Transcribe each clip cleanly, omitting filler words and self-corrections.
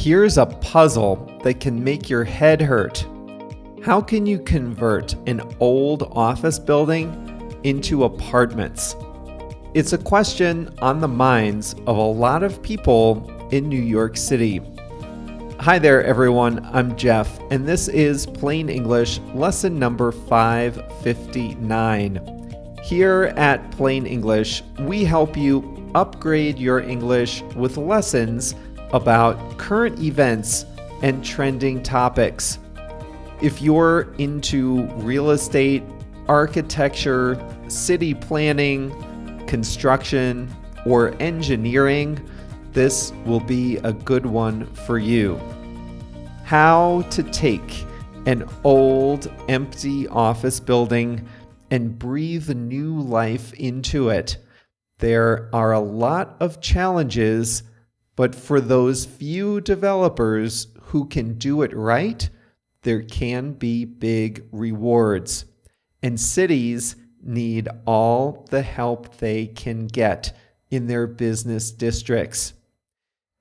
Here's a puzzle that can make your head hurt. How can you convert an old office building into apartments? It's a question on the minds of a lot of people in New York City. Hi there, everyone. I'm Jeff, and this is Plain English lesson number 559. Here at Plain English, we help you upgrade your English with lessons about current events and trending topics. If you're into real estate, architecture, city planning, construction, or engineering, this will be a good one for you. How to take an old, empty office building and breathe new life into it. There are a lot of challenges, but for those few developers who can do it right, there can be big rewards. And cities need all the help they can get in their business districts.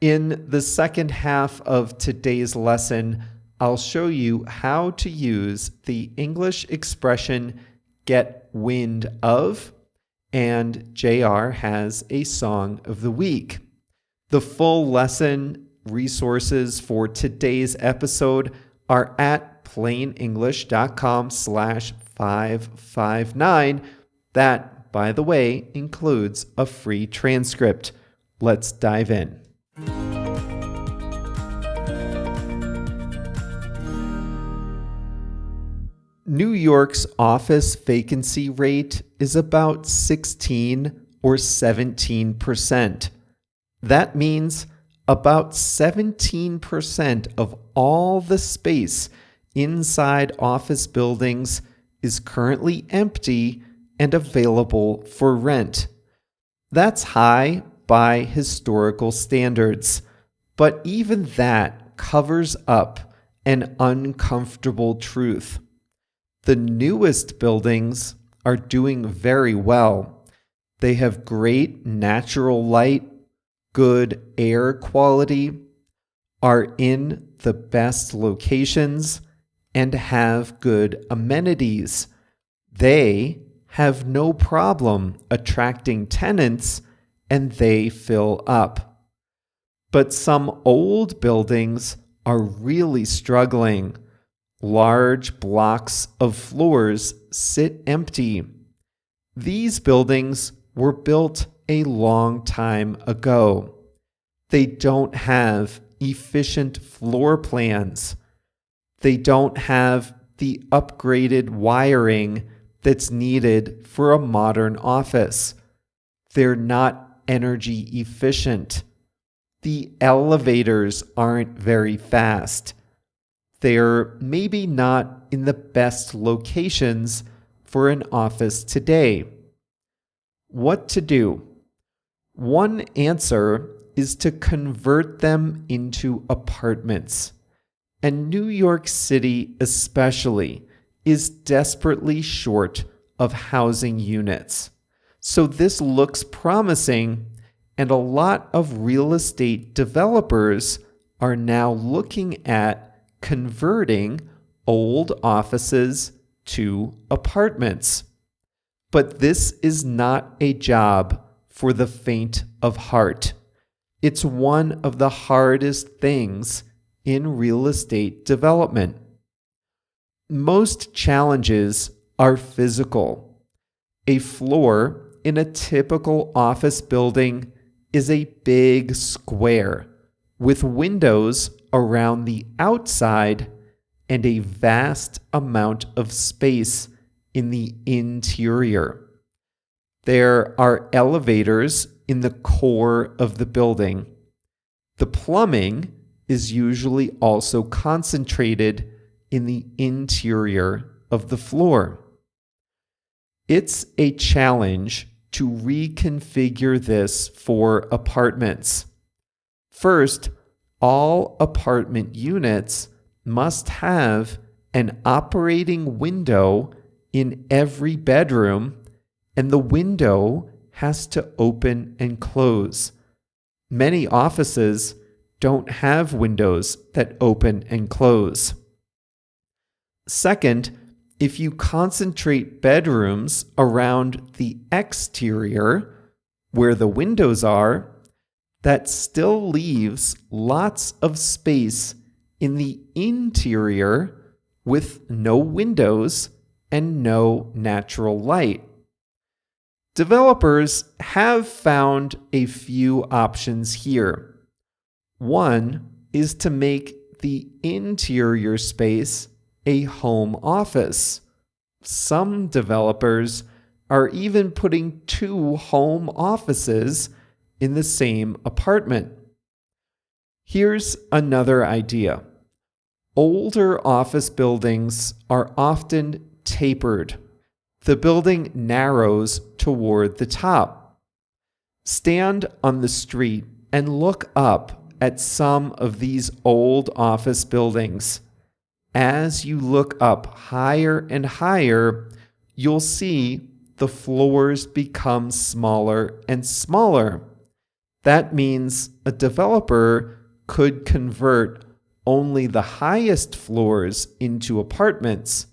In the second half of today's lesson, I'll show you how to use the English expression get wind of, and JR has a song of the week. The full lesson resources for today's episode are at plainenglish.com/559. That, by the way, includes a free transcript. Let's dive in. New York's office vacancy rate is about 16 or 17%. That means about 17% of all the space inside office buildings is currently empty and available for rent. That's high by historical standards, but even that covers up an uncomfortable truth. The newest buildings are doing very well. They have great natural light, good air quality, are in the best locations, and have good amenities. They have no problem attracting tenants, and they fill up. But some old buildings are really struggling. Large blocks of floors sit empty. These buildings were built a long time ago. They don't have efficient floor plans. They don't have the upgraded wiring that's needed for a modern office. They're not energy efficient. The elevators aren't very fast. They're maybe not in the best locations for an office today. What to do? One answer is to convert them into apartments. And New York City especially is desperately short of housing units. So this looks promising, and a lot of real estate developers are now looking at converting old offices to apartments. But this is not a job for the faint of heart. It's one of the hardest things in real estate development. Most challenges are physical. A floor in a typical office building is a big square with windows around the outside and a vast amount of space in the interior. There are elevators in the core of the building. The plumbing is usually also concentrated in the interior of the floor. It's a challenge to reconfigure this for apartments. First, all apartment units must have an operating window in every bedroom, and the window has to open and close. Many offices don't have windows that open and close. Second, if you concentrate bedrooms around the exterior, where the windows are, that still leaves lots of space in the interior with no windows and no natural light. Developers have found a few options here. One is to make the interior space a home office. Some developers are even putting 2 home offices in the same apartment. Here's another idea. Older office buildings are often tapered. The building narrows toward the top. Stand on the street and look up at some of these old office buildings. As you look up higher and higher, you'll see the floors become smaller and smaller. That means a developer could convert only the highest floors into apartments,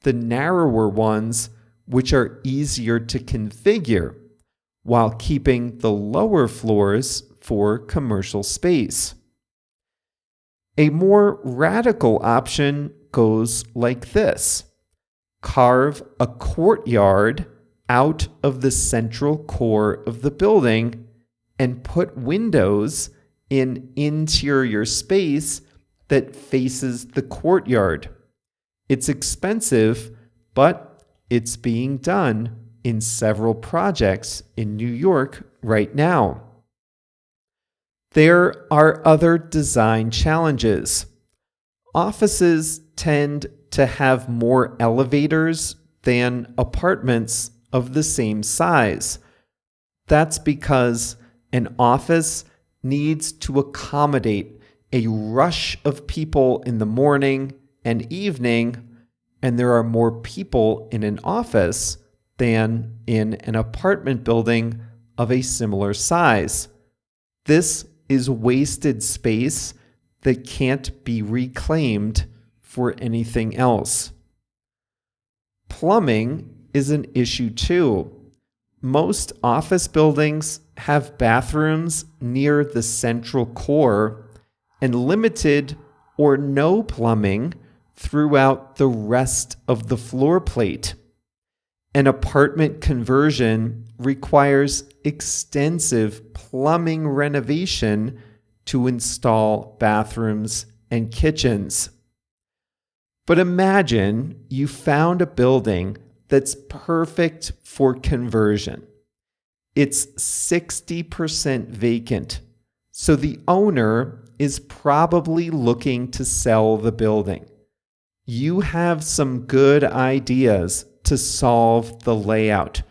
the narrower ones, which are easier to configure, while keeping the lower floors for commercial space. A more radical option goes like this. Carve a courtyard out of the central core of the building and put windows in interior space that faces the courtyard. It's expensive, but it's being done in several projects in New York right now. There are other design challenges. Offices tend to have more elevators than apartments of the same size. That's because an office needs to accommodate a rush of people in the morning and evening, and there are more people in an office than in an apartment building of a similar size. This is wasted space that can't be reclaimed for anything else. Plumbing is an issue too. Most office buildings have bathrooms near the central core and limited or no plumbing throughout the rest of the floor plate. An apartment conversion requires extensive plumbing renovation to install bathrooms and kitchens. But imagine you found a building that's perfect for conversion. It's 60% vacant, so the owner is probably looking to sell the building. You have some good ideas to solve the layout.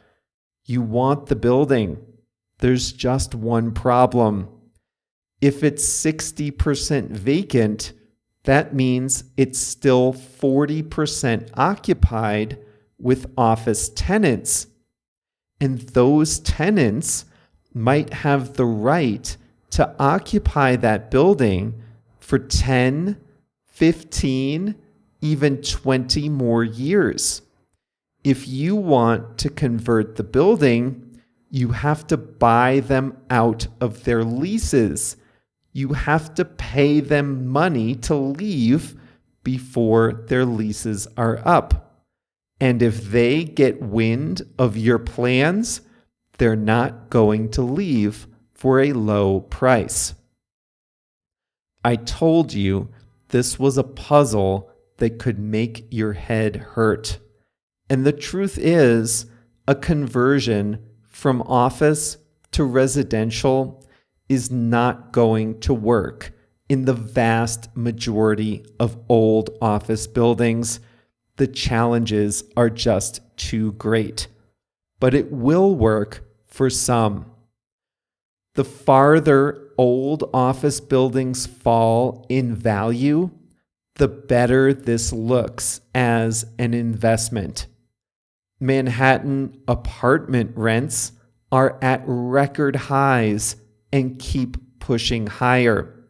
You want the building. There's just one problem. If it's 60% vacant, that means it's still 40% occupied with office tenants. And those tenants might have the right to occupy that building for 10, 15, even 20 more years. If you want to convert the building, you have to buy them out of their leases. You have to pay them money to leave before their leases are up. And if they get wind of your plans, they're not going to leave for a low price. I told you this was a puzzle that could make your head hurt. And the truth is, a conversion from office to residential is not going to work in the vast majority of old office buildings. The challenges are just too great. But it will work for some. The farther old office buildings fall in value, the better this looks as an investment. Manhattan apartment rents are at record highs and keep pushing higher.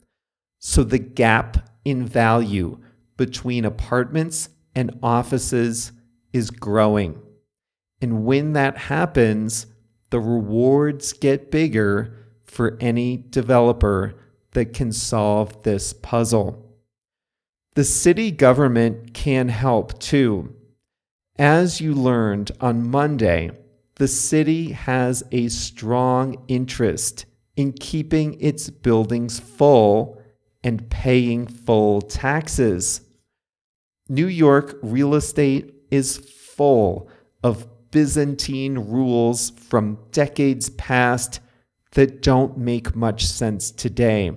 So the gap in value between apartments and offices is growing. And when that happens, the rewards get bigger for any developer that can solve this puzzle. The city government can help too. As you learned on Monday, the city has a strong interest in keeping its buildings full and paying full taxes. New York real estate is full of Byzantine rules from decades past that don't make much sense today.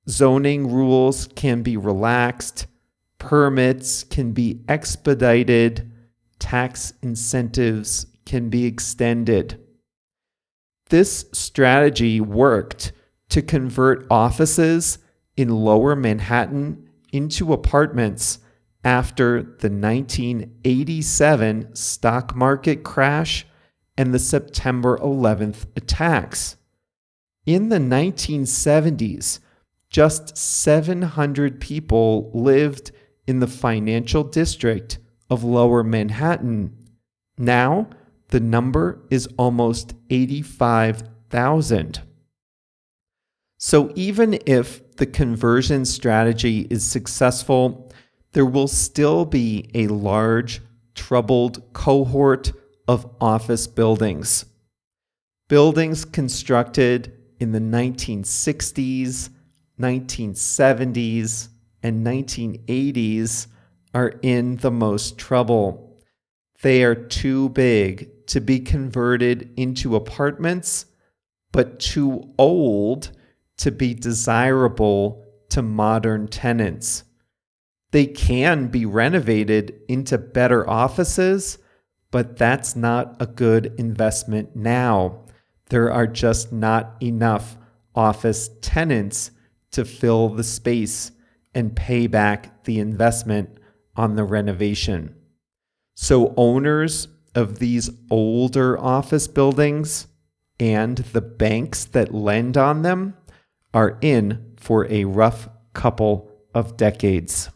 Zoning rules can be relaxed, permits can be expedited, tax incentives can be extended. This strategy worked to convert offices in Lower Manhattan into apartments after the 1987 stock market crash and the September 11th attacks. In the 1970s, just 700 people lived in the financial district of Lower Manhattan. Now, the number is almost 85,000. So even if the conversion strategy is successful, there will still be a large, troubled cohort of office buildings. Buildings constructed in the 1960s, 1970s, and 1980s are in the most trouble. They are too big to be converted into apartments, but too old to be desirable to modern tenants. They can be renovated into better offices, but that's not a good investment now. There are just not enough office tenants to fill the space and pay back the investment on the renovation. So owners of these older office buildings and the banks that lend on them are in for a rough couple of decades.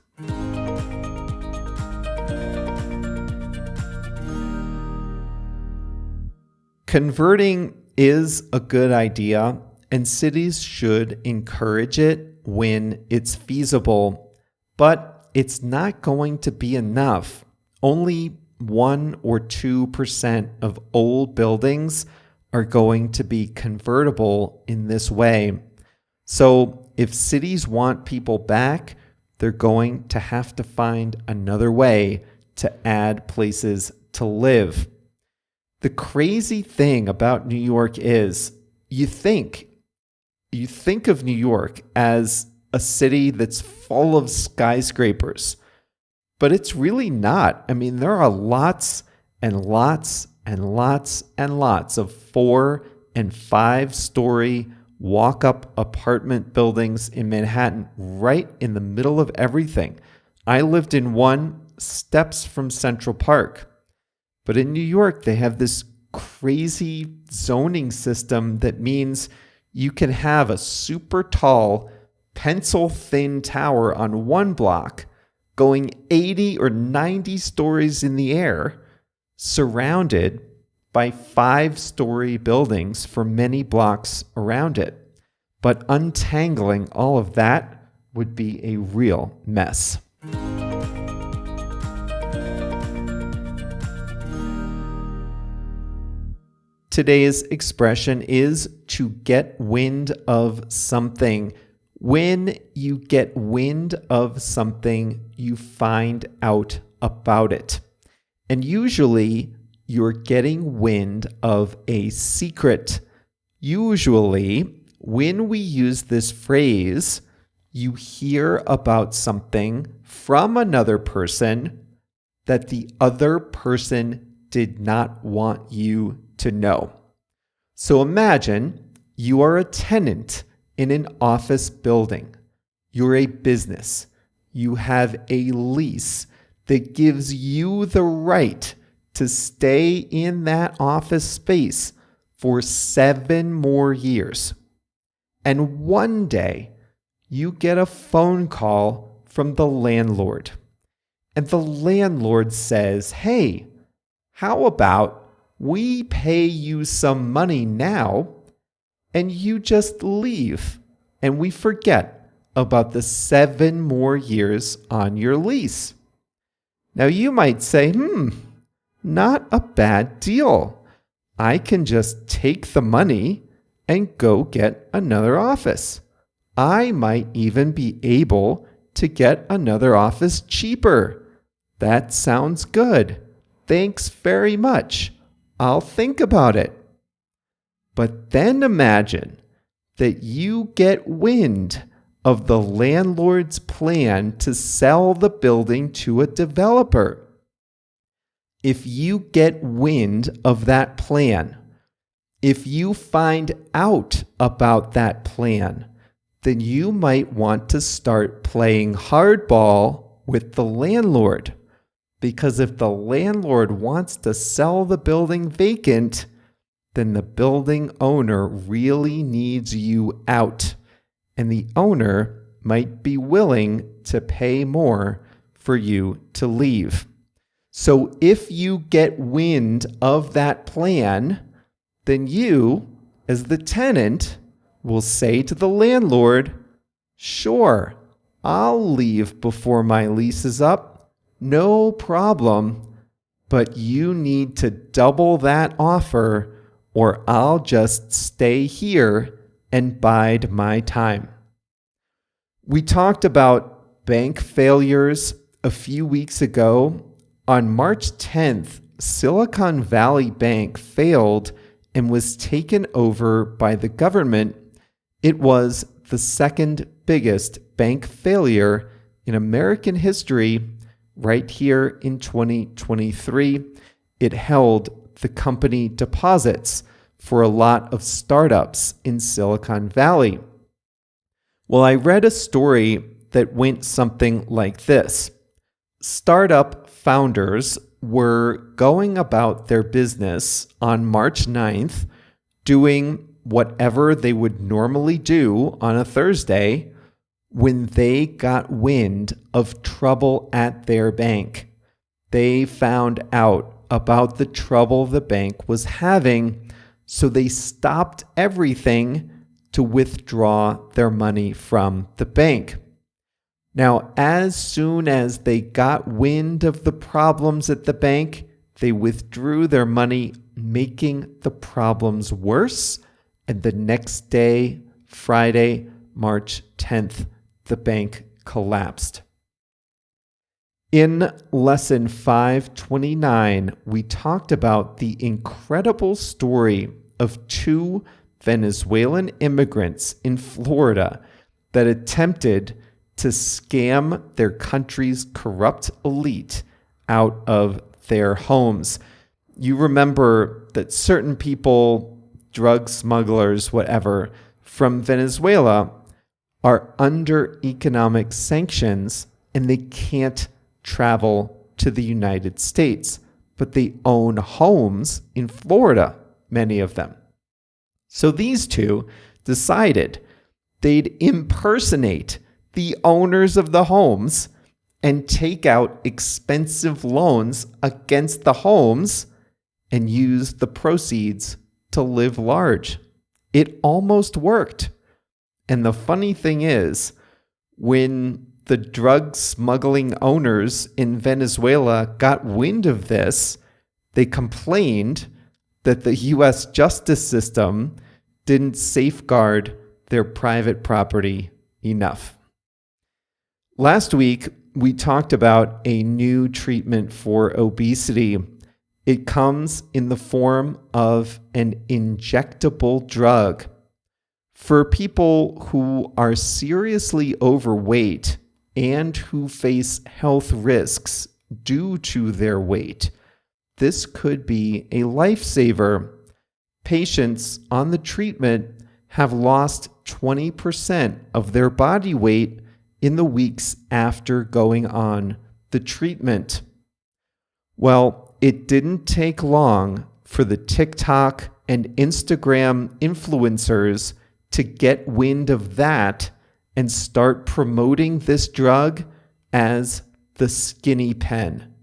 Converting is a good idea, and cities should encourage it when it's feasible, but it's not going to be enough. Only 1 or 2% of old buildings are going to be convertible in this way. So if cities want people back, they're going to have to find another way to add places to live. The crazy thing about New York is you think of New York as a city that's full of skyscrapers, but it's really not. I mean, there are lots and lots and lots and lots of 4 and 5-story walk-up apartment buildings in Manhattan, right in the middle of everything. I lived in one steps from Central Park. But in New York, they have this crazy zoning system that means you can have a super tall, pencil-thin tower on one block going 80 or 90 stories in the air, surrounded by 5-story buildings for many blocks around it. But untangling all of that would be a real mess. Today's expression is to get wind of something. When you get wind of something, you find out about it. And usually, you're getting wind of a secret. Usually, when we use this phrase, you hear about something from another person that the other person did not want you to know. So imagine you are a tenant in an office building. You're a business. You have a lease that gives you the right to stay in that office space for 7 more years. And one day, you get a phone call from the landlord. And the landlord says, hey, how about we pay you some money now and you just leave and we forget about the 7 more years on your lease? Now you might say, not a bad deal. I can just take the money and go get another office. I might even be able to get another office cheaper. That sounds good. Thanks very much. I'll think about it. But then imagine that you get wind of the landlord's plan to sell the building to a developer. If you get wind of that plan, if you find out about that plan, then you might want to start playing hardball with the landlord. Because if the landlord wants to sell the building vacant, then the building owner really needs you out. And the owner might be willing to pay more for you to leave. So if you get wind of that plan, then you, as the tenant, will say to the landlord, sure, I'll leave before my lease is up, no problem, but you need to double that offer or I'll just stay here and bide my time. We talked about bank failures a few weeks ago. On March 10th, Silicon Valley Bank failed and was taken over by the government. It was the second biggest bank failure in American history right here in 2023. It held the company deposits for a lot of startups in Silicon Valley. Well, I read a story that went something like this. Startup founders were going about their business on March 9th, doing whatever they would normally do on a Thursday, when they got wind of trouble at their bank. They found out about the trouble the bank was having, so they stopped everything to withdraw their money from the bank. Now, as soon as they got wind of the problems at the bank, they withdrew their money, making the problems worse. And the next day, Friday, March 10th, the bank collapsed. In lesson 529, we talked about the incredible story of 2 Venezuelan immigrants in Florida that attempted to scam their country's corrupt elite out of their homes. You remember that certain people, drug smugglers, whatever, from Venezuela are under economic sanctions and they can't travel to the United States, but they own homes in Florida, many of them. So these 2 decided they'd impersonate the owners of the homes and take out expensive loans against the homes and use the proceeds to live large. It almost worked. And the funny thing is, when the drug smuggling owners in Venezuela got wind of this, they complained that the U.S. justice system didn't safeguard their private property enough. Last week, we talked about a new treatment for obesity. It comes in the form of an injectable drug. For people who are seriously overweight and who face health risks due to their weight, this could be a lifesaver. Patients on the treatment have lost 20% of their body weight in the weeks after going on the treatment. Well, it didn't take long for the TikTok and Instagram influencers to get wind of that and start promoting this drug as the skinny pen.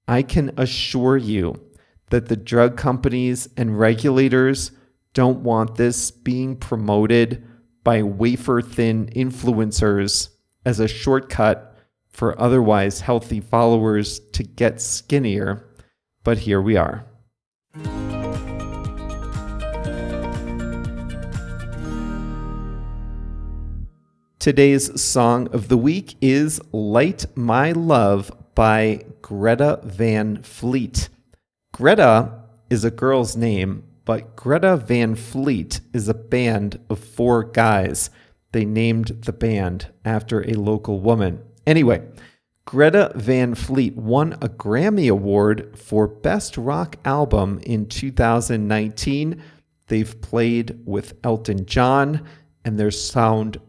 I can assure you that the drug companies and regulators don't want this being promoted by wafer-thin influencers as a shortcut for otherwise healthy followers to get skinnier, but here we are. Today's song of the week is Light My Love by Greta Van Fleet. Greta is a girl's name, but Greta Van Fleet is a band of 4 guys. They named the band after a local woman. Anyway, Greta Van Fleet won a Grammy Award for Best Rock Album in 2019. They've played with Elton John, and their sound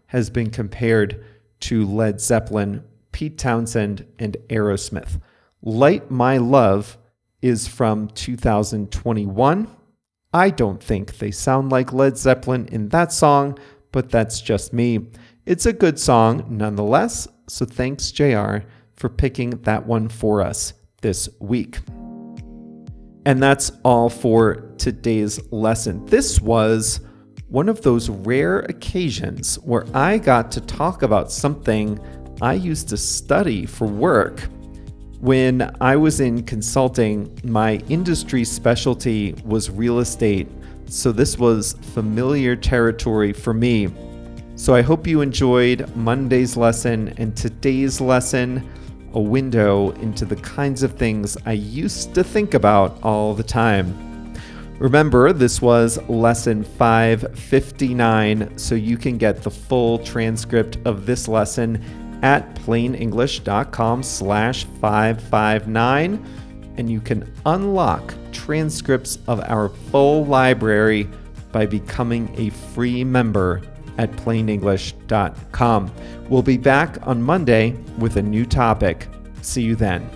has been compared to Led Zeppelin, Pete Townsend, and Aerosmith. Light My Love is from 2021. I don't think they sound like Led Zeppelin in that song, but that's just me. It's a good song nonetheless, so thanks JR for picking that one for us this week. And that's all for today's lesson. This was one of those rare occasions where I got to talk about something I used to study for work. When I was in consulting, my industry specialty was real estate, so this was familiar territory for me. So I hope you enjoyed Monday's lesson and today's lesson, a window into the kinds of things I used to think about all the time. Remember, this was lesson 559, so you can get the full transcript of this lesson at plainenglish.com/559, and you can unlock transcripts of our full library by becoming a free member at plainenglish.com. We'll be back on Monday with a new topic. See you then.